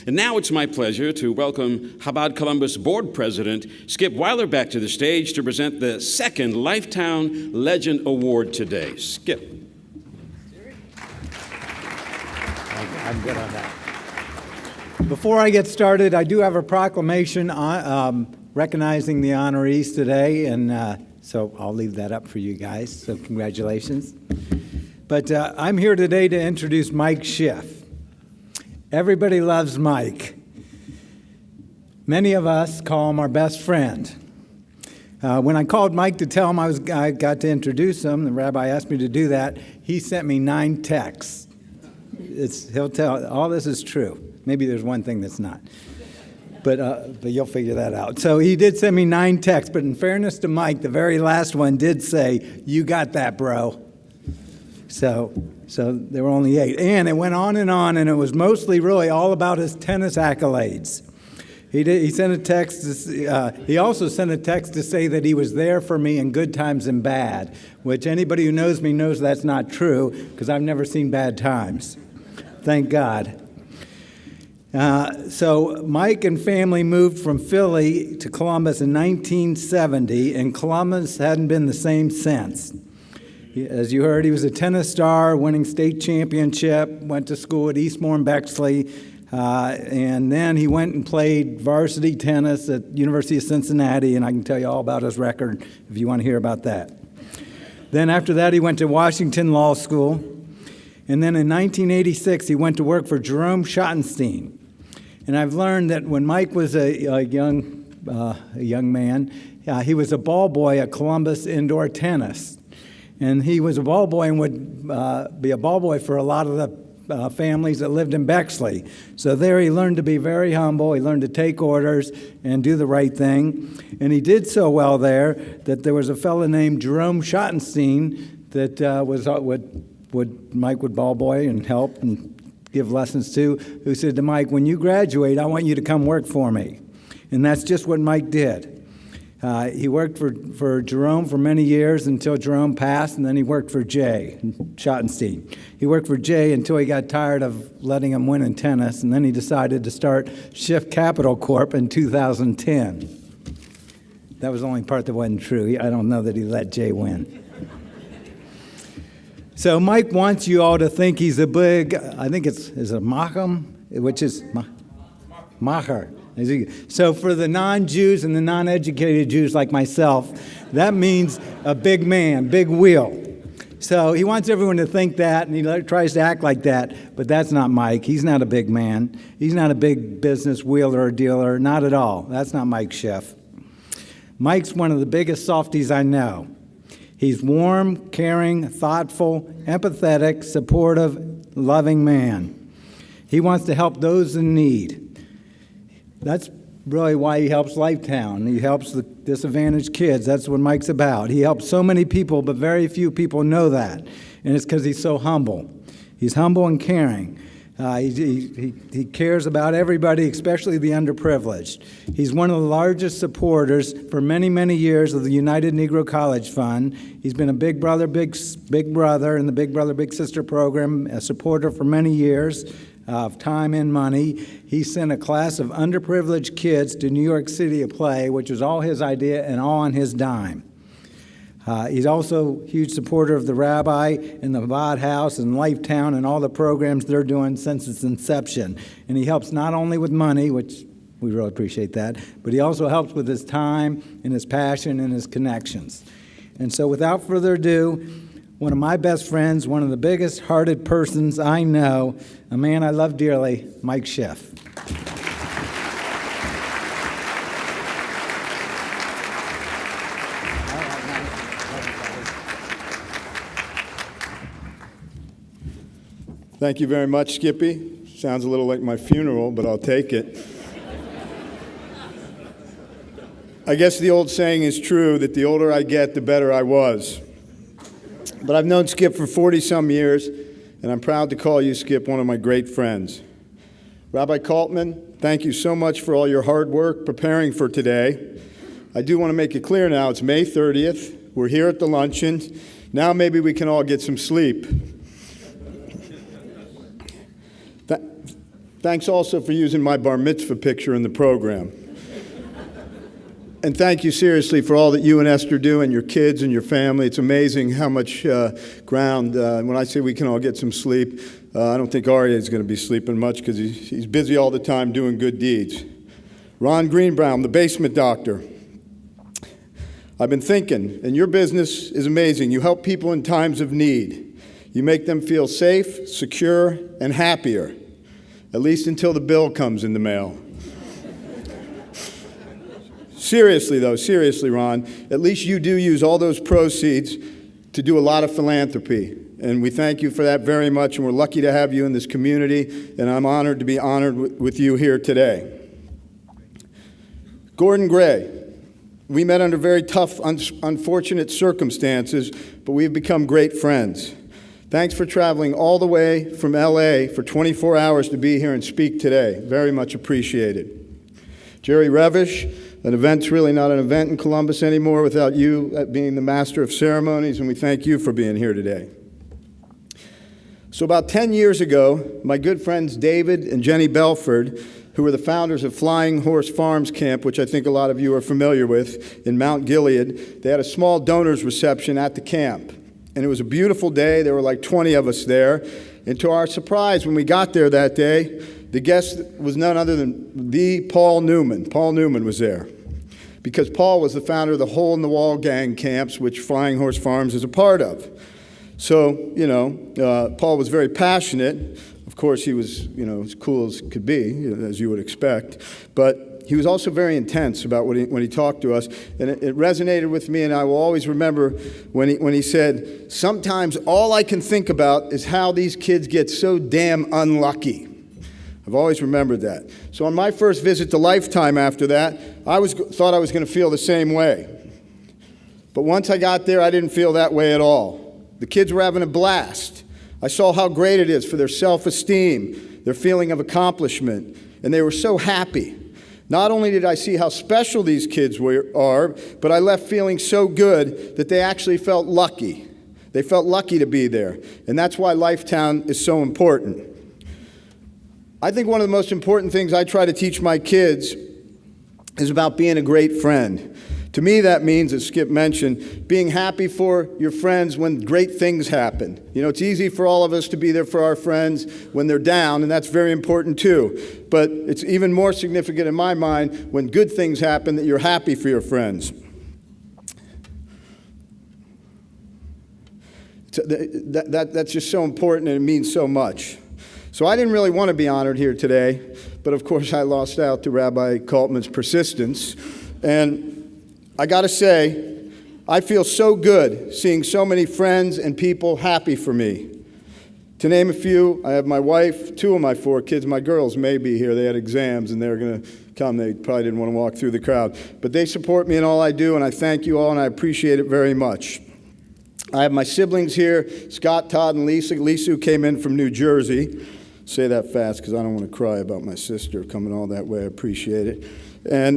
And now it's my pleasure to welcome Chabad Columbus Board President Skip Weiler back to the stage to present the second Lifetime Legend Award today. Skip. I'm good on that. Before I get started, I do have a proclamation recognizing the honorees today, and so I'll leave that up for you guys, so congratulations. But I'm here today to introduce Mike Schiff. Everybody loves Mike. Many of us call him our best friend. When I called Mike to tell him I got to introduce him, the rabbi asked me to do that, he sent me 9 texts. He'll tell, all this is true. Maybe there's one thing that's not. But you'll figure that out. So he did send me 9 texts, but in fairness to Mike, the very last one did say, "You got that, bro." So there were only 8. And it went on, and it was mostly really all about his tennis accolades. He sent a text. He also sent a text to say that he was there for me in good times and bad, which anybody who knows me knows that's not true, because I've never seen bad times. Thank God. So Mike and family moved from Philly to Columbus in 1970, and Columbus hadn't been the same since. As you heard, he was a tennis star, winning state championship, went to school at Eastmoor Bexley, and then he went and played varsity tennis at University of Cincinnati, and I can tell you all about his record if you want to hear about that. Then after that, he went to Washington Law School, and then in 1986, he went to work for Jerome Schottenstein. And I've learned that when Mike was a young man, he was a ball boy at Columbus Indoor Tennis. And he was a ball boy and would be a ball boy for a lot of the families that lived in Bexley. So there he learned to be very humble. He learned to take orders and do the right thing. And he did so well there that there was a fellow named Jerome Schottenstein that Mike would ball boy and help and give lessons to, who said to Mike, "When you graduate, I want you to come work for me." And that's just what Mike did. He worked for Jerome for many years until Jerome passed, and then he worked for Jay Schottenstein. He worked for Jay until he got tired of letting him win in tennis, and then he decided to start Schiff Capital Corp in 2010. That was the only part that wasn't true. I don't know that he let Jay win. So Mike wants you all to think he's a big, I think is a Macham, which is Macher. So for the non-Jews and the non-educated Jews like myself, that means a big man, big wheel. So he wants everyone to think that, and he tries to act like that, but that's not Mike. He's not a big man. He's not a big business wheeler or dealer, not at all. That's not Mike Schiff. Mike's one of the biggest softies I know. He's warm, caring, thoughtful, empathetic, supportive, loving man. He wants to help those in need. That's really why he helps Lifetown. He helps the disadvantaged kids. That's what Mike's about. He helps so many people, but very few people know that. And it's because he's so humble. He's humble and caring. He cares about everybody, especially the underprivileged. He's one of the largest supporters for many, many years of the United Negro College Fund. He's been a Big Brother, Big Brother in the Big Brother, Big Sister program, a supporter for many years of time and money. He sent a class of underprivileged kids to New York City to play, which was all his idea and all on his dime. He's also a huge supporter of the rabbi and the Chabad House and Lifetown and all the programs they're doing since its inception. And he helps not only with money, which we really appreciate that, but he also helps with his time and his passion and his connections. And so without further ado, one of my best friends, one of the biggest-hearted persons I know, a man I love dearly, Mike Schiff. Thank you very much, Skippy. Sounds a little like my funeral, but I'll take it. I guess the old saying is true that the older I get, the better I was. But I've known Skip for 40-some years, and I'm proud to call you, Skip, one of my great friends. Rabbi Kaltman, thank you so much for all your hard work preparing for today. I do want to make it clear now, it's May 30th. We're here at the luncheon. Now maybe we can all get some sleep. Thanks also for using my bar mitzvah picture in the program. And thank you seriously for all that you and Esther do and your kids and your family. It's amazing how much ground, when I say we can all get some sleep, I don't think Aryeh is going to be sleeping much because he's busy all the time doing good deeds. Ron Greenbaum, the basement doctor. I've been thinking, and your business is amazing. You help people in times of need. You make them feel safe, secure, and happier, at least until the bill comes in the mail. Seriously, Ron, at least you do use all those proceeds to do a lot of philanthropy. And we thank you for that very much, and we're lucky to have you in this community, and I'm honored to be honored with you here today. Gordon Gray, we met under very tough, unfortunate circumstances, but we've become great friends. Thanks for traveling all the way from LA for 24 hours to be here and speak today. Very much appreciated. Jerry Revish, an event's really not an event in Columbus anymore without you being the master of ceremonies, and we thank you for being here today. So about 10 years ago, my good friends David and Jenny Belford, who were the founders of Flying Horse Farms Camp, which I think a lot of you are familiar with, in Mount Gilead, they had a small donors reception at the camp. And it was a beautiful day. There were like 20 of us there. And to our surprise, when we got there that day, the guest was none other than the Paul Newman. Paul Newman was there. Because Paul was the founder of the Hole in the Wall gang camps, which Flying Horse Farms is a part of. So, Paul was very passionate. Of course, he was, as cool as could be, as you would expect. But he was also very intense about when he talked to us. And it resonated with me, and I will always remember when he said, sometimes all I can think about is how these kids get so damn unlucky. I've always remembered that. So on my first visit to Lifetime after that, I thought I was going to feel the same way. But once I got there, I didn't feel that way at all. The kids were having a blast. I saw how great it is for their self-esteem, their feeling of accomplishment, and they were so happy. Not only did I see how special these kids are, but I left feeling so good that they actually felt lucky. They felt lucky to be there, and that's why Lifetown is so important. I think one of the most important things I try to teach my kids is about being a great friend. To me, that means, as Skip mentioned, being happy for your friends when great things happen. It's easy for all of us to be there for our friends when they're down, and that's very important too. But it's even more significant in my mind when good things happen that you're happy for your friends. That's just so important, and it means so much. So I didn't really want to be honored here today, but of course I lost out to Rabbi Kaltman's persistence. And I got to say, I feel so good seeing so many friends and people happy for me. To name a few, I have my wife, 2 of my 4 kids. My girls may be here. They had exams, and they're going to come. They probably didn't want to walk through the crowd. But they support me in all I do, and I thank you all, and I appreciate it very much. I have my siblings here, Scott, Todd, and Lisa. Lisa, who came in from New Jersey. Say that fast because I don't want to cry about my sister coming all that way. I appreciate it. And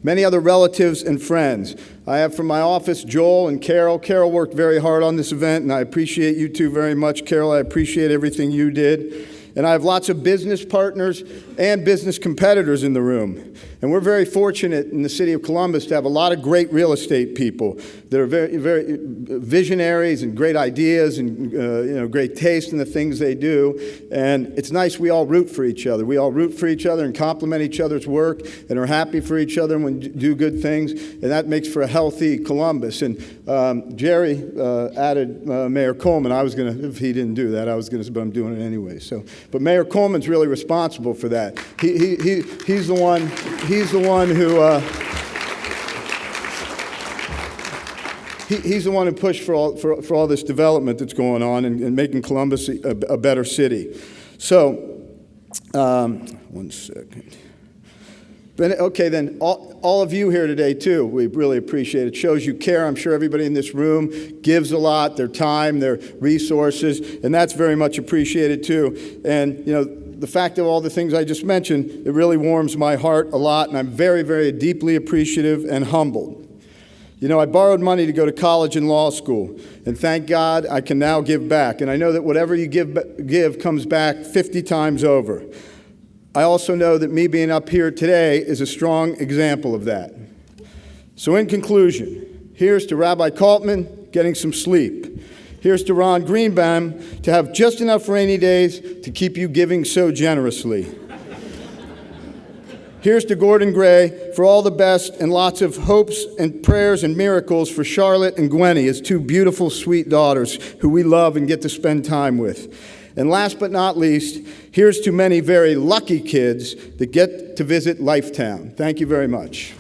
many other relatives and friends. I have from my office Joel and Carol. Carol worked very hard on this event, and I appreciate you two very much. Carol, I appreciate everything you did. And I have lots of business partners and business competitors in the room. And we're very fortunate in the city of Columbus to have a lot of great real estate people that are very, very visionaries and great ideas and great taste in the things they do. And it's nice we all root for each other. We all root for each other and compliment each other's work and are happy for each other when we do good things. And that makes for a healthy Columbus. And Jerry added Mayor Coleman. I was going to, if he didn't do that, I was going to, but I'm doing it anyway. So, but Mayor Coleman's really responsible for that. He's the one. He's the one who he's the one who pushed for all this development that's going on and making Columbus a better city. So, 1 second. But, okay, then all of you here today too, we really appreciate it. It shows you care. I'm sure everybody in this room gives a lot, their time, their resources, and that's very much appreciated too. And the fact of all the things I just mentioned, it really warms my heart a lot, and I'm very, very deeply appreciative and humbled. You know, I borrowed money to go to college and law school, and thank God I can now give back. And I know that whatever you give comes back 50 times over. I also know that me being up here today is a strong example of that. So in conclusion, here's to Rabbi Kaltman getting some sleep. Here's to Ron Greenbaum to have just enough rainy days to keep you giving so generously. Here's to Gordon Gray for all the best and lots of hopes and prayers and miracles for Charlotte and Gwenny, his two beautiful, sweet daughters who we love and get to spend time with. And last but not least, here's to many very lucky kids that get to visit Lifetown. Thank you very much.